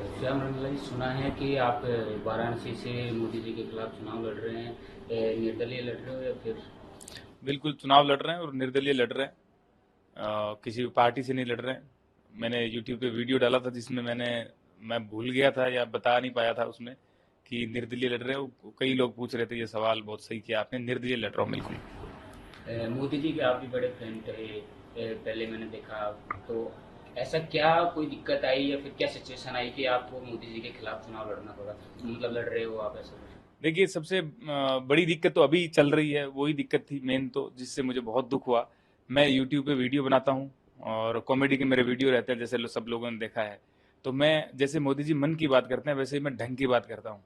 श्याम रंगला जी, सुना है कि आप वाराणसी से मोदी जी के खिलाफ चुनाव लड़ रहे हैं। निर्दलीय लड़ रहे हो या फिर? बिल्कुल चुनाव लड़ रहे हैं और निर्दलीय लड़ रहे हैं। किसी भी पार्टी से नहीं लड़ रहे हैं। मैंने यूट्यूब पे वीडियो डाला था जिसमें मैं भूल गया था या बता नहीं पाया था उसमें कि निर्दलीय लड़ रहे हो। कई लोग पूछ रहे थे, ये सवाल बहुत सही किया आपने, निर्दलीय लड़ रहा हूँ बिल्कुल। मोदी जी के आप भी बड़े फैन थे। पहले मैंने देखा। तो ऐसा क्या कोई दिक्कत आई या फिर क्या सिचुएशन आई कि आपको मोदी जी के खिलाफ चुनाव लड़ना पड़ा, मतलब लड़ रहे हो आप ऐसा कुछ? देखिए, सबसे बड़ी दिक्कत तो अभी चल रही है, वही दिक्कत थी मेन, तो जिससे मुझे बहुत दुख हुआ। मैं यूट्यूब पे वीडियो बनाता हूँ और कॉमेडी के मेरे वीडियो रहते हैं, जैसे सब लोगों ने देखा है। तो मैं जैसे मोदी जी मन की बात करते हैं वैसे ही मैं ढंग की बात करता हूँ।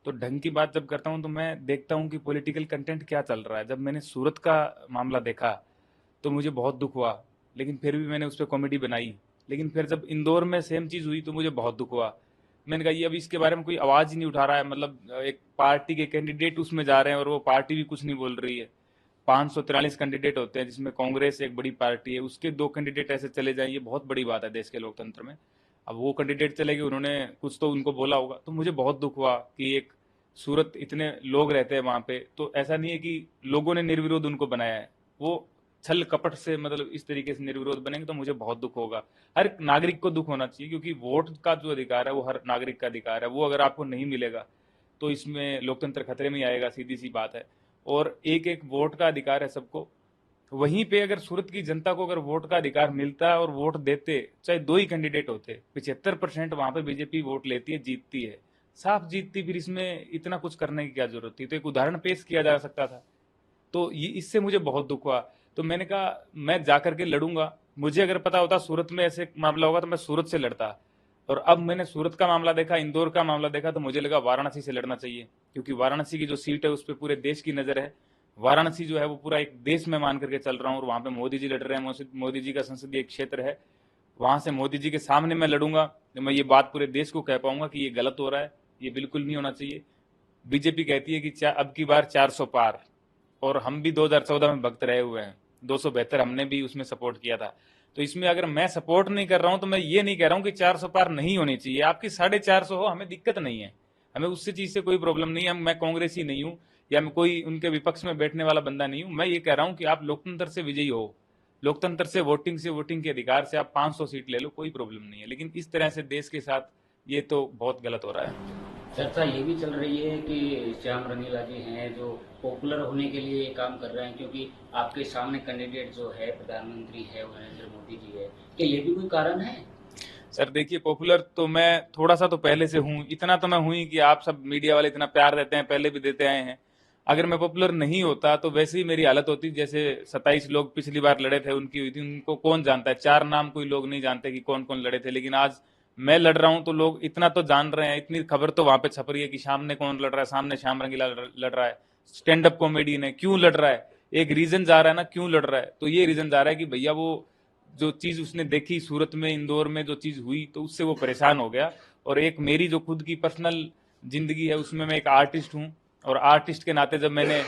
तो ढंग की बात जब करता हूँ तो मैं देखता हूँ कि पॉलिटिकल कंटेंट क्या चल रहा है। जब मैंने सूरत का मामला देखा तो मुझे बहुत दुख हुआ, लेकिन फिर भी मैंने उस पर कॉमेडी बनाई। लेकिन फिर जब इंदौर में सेम चीज़ हुई तो मुझे बहुत दुख हुआ। मैंने कहा ये अभी इसके बारे में कोई आवाज़ ही नहीं उठा रहा है, मतलब एक पार्टी के कैंडिडेट उसमें जा रहे हैं और वो पार्टी भी कुछ नहीं बोल रही है। 543 कैंडिडेट होते हैं जिसमें कांग्रेस एक बड़ी पार्टी है, उसके दो कैंडिडेट ऐसे चले जाएं, ये बहुत बड़ी बात है देश के लोकतंत्र में। अब वो कैंडिडेट चले गए, उन्होंने कुछ तो उनको बोला होगा, तो मुझे बहुत दुख हुआ कि एक सूरत इतने लोग रहते हैं वहां पे, तो ऐसा नहीं है कि लोगों ने निर्विरोध उनको बनाया है। वो छल कपट से, मतलब इस तरीके से निर्विरोध बनेंगे तो मुझे बहुत दुख होगा। हर नागरिक को दुख होना चाहिए, क्योंकि वोट का जो अधिकार है वो हर नागरिक का अधिकार है। वो अगर आपको नहीं मिलेगा तो इसमें लोकतंत्र खतरे में ही आएगा, सीधी सी बात है। और एक एक वोट का अधिकार है सबको। वहीं पे अगर सूरत की जनता को अगर वोट का अधिकार मिलता और वोट देते, चाहे दो ही कैंडिडेट होते, 75% वहां पे बीजेपी वोट लेती है, जीतती है, साफ जीतती, फिर इसमें इतना कुछ करने की क्या जरूरत थी? तो एक उदाहरण पेश किया जा सकता था। तो ये इससे मुझे बहुत दुख हुआ। तो मैंने कहा मैं जाकर के लड़ूंगा। मुझे अगर पता होता सूरत में ऐसे मामला होगा तो मैं सूरत से लड़ता। और अब मैंने सूरत का मामला देखा, इंदौर का मामला देखा, तो मुझे लगा वाराणसी से लड़ना चाहिए, क्योंकि वाराणसी की जो सीट है उस पर पूरे देश की नजर है। वाराणसी जो है वो पूरा एक देश में मान करके चल रहा हूँ, और वहां पे मोदी जी लड़ रहे हैं, मोदी जी का संसदीय क्षेत्र है। वहां से मोदी जी के सामने मैं लड़ूंगा तो मैं ये बात पूरे देश को कह पाऊंगा कि ये गलत हो रहा है, ये बिल्कुल नहीं होना चाहिए। बीजेपी कहती है कि अब की बार 400 पार, और हम भी 2014 में भक्त रहे हुए हैं, 272 हमने भी उसमें सपोर्ट किया था। तो इसमें अगर मैं सपोर्ट नहीं कर रहा हूं तो मैं ये नहीं कह रहा हूं कि 400 पार नहीं होनी चाहिए, आपकी 450 हो, हमें दिक्कत नहीं है। हमें उससे चीज से कोई प्रॉब्लम नहीं है। मैं कांग्रेस ही नहीं हूं या मैं कोई उनके विपक्ष में बैठने वाला बंदा नहीं हूं। मैं ये कह रहा हूं कि आप लोकतंत्र से विजयी हो, लोकतंत्र से वोटिंग के अधिकार से आप 500 सीट ले लो, कोई प्रॉब्लम नहीं है। लेकिन इस तरह से देश के साथ ये तो बहुत गलत हो रहा है। चर्चा ये भी चल रही है कि श्याम रंगीला जी हैं जो पॉपुलर होने के लिए ये काम कर रहे हैं, क्योंकि आपके सामने कैंडिडेट जो है प्रधानमंत्री है वो नरेंद्र मोदी जी है। क्या ये भी कोई कारण है? सर देखिए, पॉपुलर तो मैं थोड़ा सा तो पहले से हूँ, इतना तो मैं हूँ ही कि आप सब मीडिया वाले इतना प्यार देते हैं, पहले भी देते आए हैं। अगर मैं पॉपुलर नहीं होता तो वैसे ही मेरी हालत होती जैसे 27 लोग पिछली बार लड़े थे उनकी हुई थी। उनको कौन जानता है, चार नाम कोई लोग नहीं जानते कि कौन कौन लड़े थे। लेकिन आज मैं लड़ रहा हूं तो लोग इतना तो जान रहे हैं, इतनी खबर तो वहां पे छप रही है कि सामने कौन लड़ रहा है, सामने श्याम रंगीला लड़ रहा है। स्टैंड अप कॉमेडियन है, क्यों लड़ रहा है? एक रीजन जा रहा है ना क्यों लड़ रहा है, तो ये रीजन जा रहा है कि भैया वो जो चीज उसने देखी सूरत में, इंदौर में जो चीज हुई, तो उससे वो परेशान हो गया। और एक मेरी जो खुद की पर्सनल जिंदगी है उसमें मैं एक आर्टिस्ट हूँ, और आर्टिस्ट के नाते जब मैंने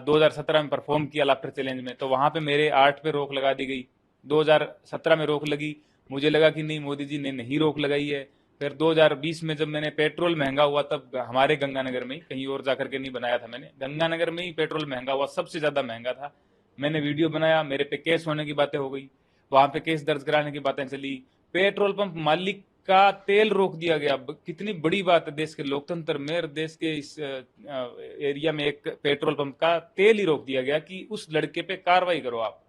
2017 में परफॉर्म किया लाफ्टर चैलेंज में, तो वहां पे मेरे आर्ट पे रोक लगा दी गई। 2017 में रोक लगी, मुझे लगा कि नहीं, मोदी जी ने नहीं रोक लगाई है। फिर 2020 में जब मैंने पेट्रोल महंगा हुआ, तब हमारे गंगानगर में ही, कहीं और जाकर के नहीं बनाया था मैंने, गंगानगर में ही पेट्रोल महंगा हुआ, सबसे ज्यादा महंगा था। मैंने वीडियो बनाया, मेरे पे केस होने की बातें हो गई, वहां पे केस दर्ज कराने की बातें चली। पेट्रोल पंप मालिक का तेल रोक दिया गया। कितनी बड़ी बात है देश के लोकतंत्र में, और देश के इस एरिया में एक पेट्रोल पंप का तेल ही रोक दिया गया कि उस लड़के पे कार्रवाई करो आप।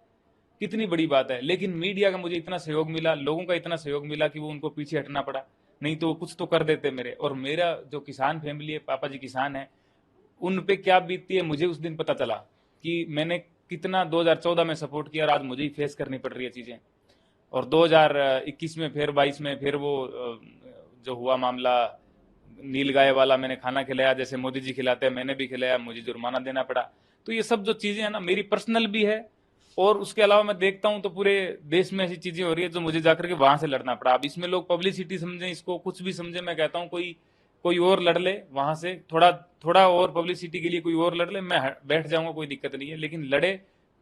कितनी बड़ी बात है। लेकिन मीडिया का मुझे इतना सहयोग मिला, लोगों का इतना सहयोग मिला कि वो उनको पीछे हटना पड़ा, नहीं तो वो कुछ तो कर देते मेरे। और मेरा जो किसान फैमिली है, पापा जी किसान है, उन पे क्या बीतती है मुझे उस दिन पता चला कि मैंने कितना 2014 में सपोर्ट किया और आज मुझे ही फेस करनी पड़ रही है चीजें। और 2021 में फिर 22 में फिर वो जो हुआ मामला नील गाय वाला, मैंने खाना खिलाया जैसे मोदी जी खिलाते हैं, मैंने भी खिलाया, मुझे जुर्माना देना पड़ा। तो ये सब जो चीजें हैं ना, मेरी पर्सनल भी है, और उसके अलावा मैं देखता हूं तो पूरे देश में ऐसी चीजें हो रही है जो मुझे जाकर के वहां से लड़ना पड़ा। अब इसमें लोग पब्लिसिटी समझें, इसको कुछ भी समझे, मैं कहता हूँ कोई कोई और लड़ ले वहां से, थोड़ा थोड़ा और पब्लिसिटी के लिए कोई और लड़ ले, मैं बैठ जाऊंगा, कोई दिक्कत नहीं है। लेकिन लड़े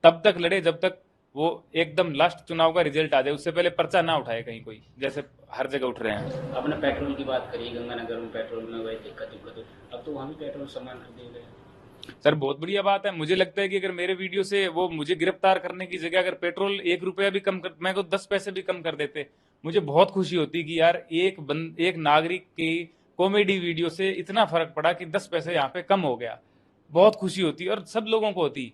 तब तक लड़े जब तक वो एकदम लास्ट चुनाव का रिजल्ट आ जाए, उससे पहले पर्चा ना उठाए कहीं कोई, जैसे हर जगह उठ रहे हैं। आपने पेट्रोल की बात करी, गंगानगर में पेट्रोल में वही दिक्कत हुई, अब तो वहाँ भी पेट्रोल समान कर दिए गए। सर बहुत बढ़िया बात है। मुझे लगता है कि अगर मेरे वीडियो से वो मुझे गिरफ्तार करने की जगह अगर पेट्रोल 1 रुपया भी कम कर, मैं को 10 पैसे भी कम कर देते, मुझे बहुत खुशी होती कि यार एक नागरिक की कॉमेडी वीडियो से इतना फर्क पड़ा कि 10 पैसे यहाँ पे कम हो गया। बहुत खुशी होती और सब लोगों को होती।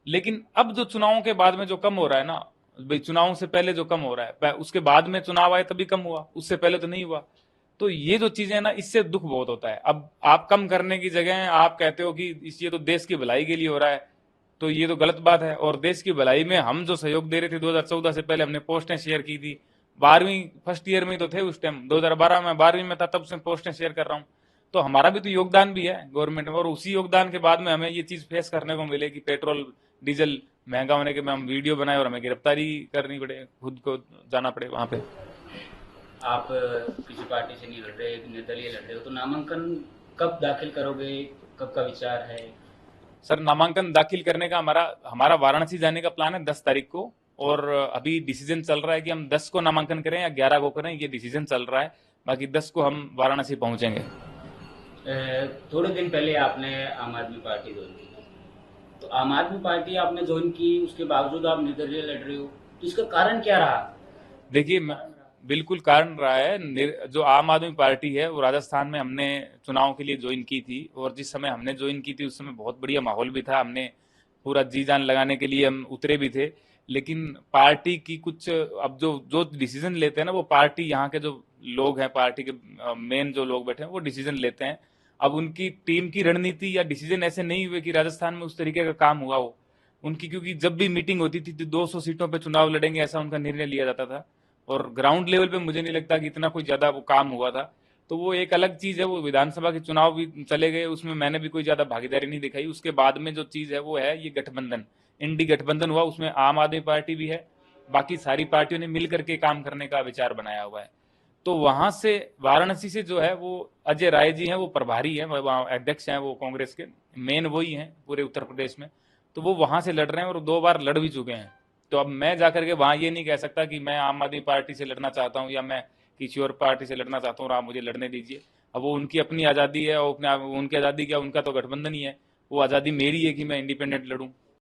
लेकिन अब जो चुनावों के बाद में जो कम हो रहा है ना, भाई चुनावों से पहले जो कम हो रहा है, उसके बाद में चुनाव आए तभी कम हुआ, उससे पहले तो नहीं हुआ। तो ये जो चीजें है ना, इससे दुख बहुत होता है। अब आप कम करने की जगह आप कहते हो कि ये तो देश की भलाई के लिए हो रहा है, तो ये तो गलत बात है। और देश की भलाई में हम जो सहयोग दे रहे थे 2014 से पहले, हमने पोस्टें शेयर की थी, 12वीं फर्स्ट ईयर में तो थे उस टाइम, 2012 में 12वीं में था, तब से पोस्टें शेयर कर रहा हूँ। तो हमारा भी तो योगदान भी है गवर्नमेंट में, और उसी योगदान के बाद में हमें ये चीज फेस करने को मिले कि पेट्रोल डीजल महंगा होने के में हम वीडियो बनाए और हमें गिरफ्तारी करनी पड़े, खुद को जाना पड़े वहां पे। आप किसी पार्टी से नहीं लड़ रहे, निर्दलीय लड़ रहे हो, तो नामांकन कब दाखिल करोगे, कब का विचार है? सर नामांकन दाखिल करने का हमारा हमारा वाराणसी जाने का प्लान है 10 तारीख को। और अभी डिसीजन चल रहा है कि हम 10 को नामांकन करें या 11 को करें, ये डिसीजन चल रहा है। बाकी 10 को हम वाराणसी पहुंचेंगे। थोड़े दिन पहले आपने आम आदमी पार्टी ज्वाइन की थी, तो आम आदमी पार्टी आपने ज्वाइन की, उसके बावजूद आप निर्दलीय लड़ रहे हो, तो इसका कारण क्या रहा? देखिए बिल्कुल कारण रहा है। जो आम आदमी पार्टी है वो राजस्थान में हमने चुनाव के लिए ज्वाइन की थी, और जिस समय हमने ज्वाइन की थी उस समय बहुत बढ़िया माहौल भी था, हमने पूरा जी जान लगाने के लिए हम उतरे भी थे। लेकिन पार्टी की कुछ अब जो जो डिसीजन लेते हैं ना, वो पार्टी यहाँ के जो लोग हैं, पार्टी के मेन जो लोग बैठे हैं वो डिसीजन लेते हैं। अब उनकी टीम की रणनीति या डिसीजन ऐसे नहीं हुए कि राजस्थान में उस तरीके का काम हुआ हो उनकी, क्योंकि जब भी मीटिंग होती थी तो 200 सीटों पे चुनाव लड़ेंगे ऐसा उनका निर्णय लिया जाता था, और ग्राउंड लेवल पे मुझे नहीं लगता कि इतना कोई ज्यादा वो काम हुआ था। तो वो एक अलग चीज है। वो विधानसभा के चुनाव भी चले गए, उसमें मैंने भी कोई ज्यादा भागीदारी नहीं दिखाई। उसके बाद में जो चीज है वो है ये गठबंधन, इंडी गठबंधन हुआ, उसमें आम आदमी पार्टी भी है, बाकी सारी पार्टियों ने मिल करके काम करने का विचार बनाया हुआ है। तो वहां से वाराणसी से जो है वो अजय राय जी हैं, वो प्रभारी हैं, वहाँ अध्यक्ष हैं, वो कांग्रेस के मेन वही हैं पूरे उत्तर प्रदेश में। तो वो वहां से लड़ रहे हैं और 2 बार लड़ भी चुके हैं। तो अब मैं जाकर के वहां ये नहीं कह सकता कि मैं आम आदमी पार्टी से लड़ना चाहता हूँ या मैं किसी और पार्टी से लड़ना चाहता हूँ और आप मुझे लड़ने दीजिए। अब वो उनकी अपनी आज़ादी है, और उनकी आज़ादी क्या, उनका तो गठबंधन ही है। वो आज़ादी मेरी है कि मैं इंडिपेंडेंट लड़ूं।